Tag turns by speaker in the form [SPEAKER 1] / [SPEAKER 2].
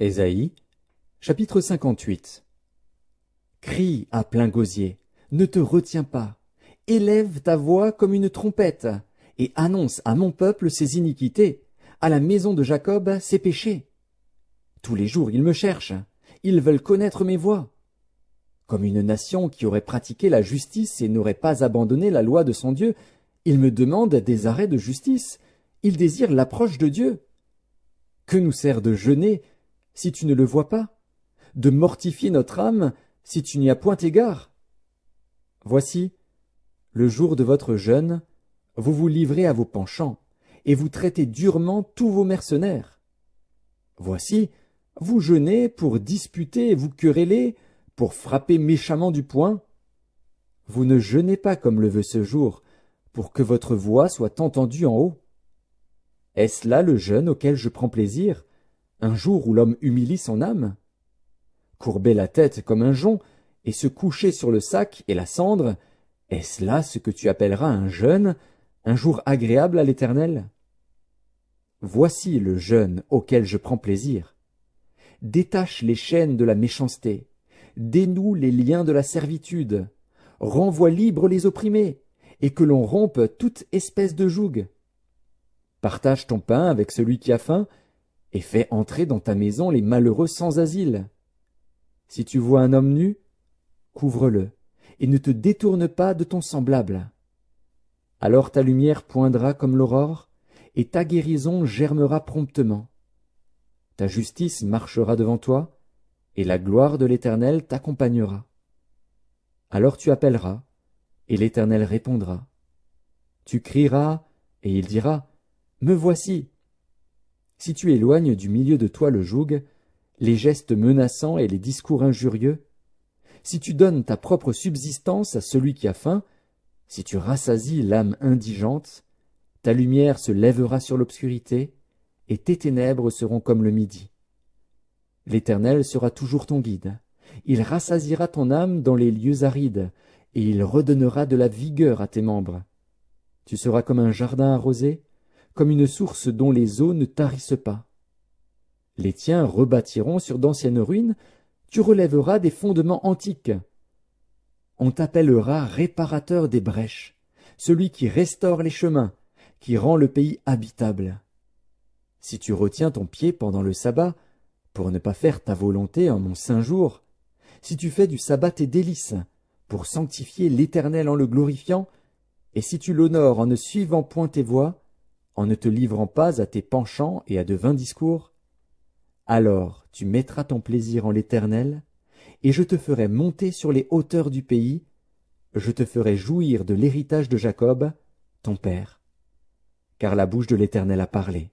[SPEAKER 1] Ésaïe, chapitre 58. Crie à plein gosier, ne te retiens pas, élève ta voix comme une trompette, et annonce à mon peuple ses iniquités, à la maison de Jacob ses péchés. Tous les jours ils me cherchent, ils veulent connaître mes voies. Comme une nation qui aurait pratiqué la justice et n'aurait pas abandonné la loi de son Dieu, ils me demandent des arrêts de justice, ils désirent l'approche de Dieu. Que nous sert de jeûner si tu ne le vois pas, de mortifier notre âme si tu n'y as point égard? Voici, le jour de votre jeûne, vous vous livrez à vos penchants, et vous traitez durement tous vos mercenaires. Voici, vous jeûnez pour disputer et vous quereller, pour frapper méchamment du poing. Vous ne jeûnez pas comme le veut ce jour, pour que votre voix soit entendue en haut. Est-ce là le jeûne auquel je prends plaisir, un jour où l'homme humilie son âme? Courber la tête comme un jonc, et se coucher sur le sac et la cendre, est-ce là ce que tu appelleras un jeûne, un jour agréable à l'Éternel? Voici le jeûne auquel je prends plaisir. Détache les chaînes de la méchanceté, dénoue les liens de la servitude, renvoie libres les opprimés, et que l'on rompe toute espèce de joug. Partage ton pain avec celui qui a faim, et fais entrer dans ta maison les malheureux sans asile. Si tu vois un homme nu, couvre-le, et ne te détourne pas de ton semblable. Alors ta lumière poindra comme l'aurore, et ta guérison germera promptement. Ta justice marchera devant toi, et la gloire de l'Éternel t'accompagnera. Alors tu appelleras, et l'Éternel répondra. Tu crieras, et il dira, me voici. Si tu éloignes du milieu de toi le joug, les gestes menaçants et les discours injurieux, si tu donnes ta propre subsistance à celui qui a faim, si tu rassasies l'âme indigente, ta lumière se lèvera sur l'obscurité, et tes ténèbres seront comme le midi. L'Éternel sera toujours ton guide. Il rassasiera ton âme dans les lieux arides, et il redonnera de la vigueur à tes membres. Tu seras comme un jardin arrosé, comme une source dont les eaux ne tarissent pas. Les tiens rebâtiront sur d'anciennes ruines, tu relèveras des fondements antiques. On t'appellera réparateur des brèches, celui qui restaure les chemins, qui rend le pays habitable. Si tu retiens ton pied pendant le sabbat, pour ne pas faire ta volonté en mon saint jour, si tu fais du sabbat tes délices, pour sanctifier l'Éternel en le glorifiant, et si tu l'honores en ne suivant point tes voies, en ne te livrant pas à tes penchants et à de vains discours, alors tu mettras ton plaisir en l'Éternel, et je te ferai monter sur les hauteurs du pays, je te ferai jouir de l'héritage de Jacob, ton père. Car la bouche de l'Éternel a parlé.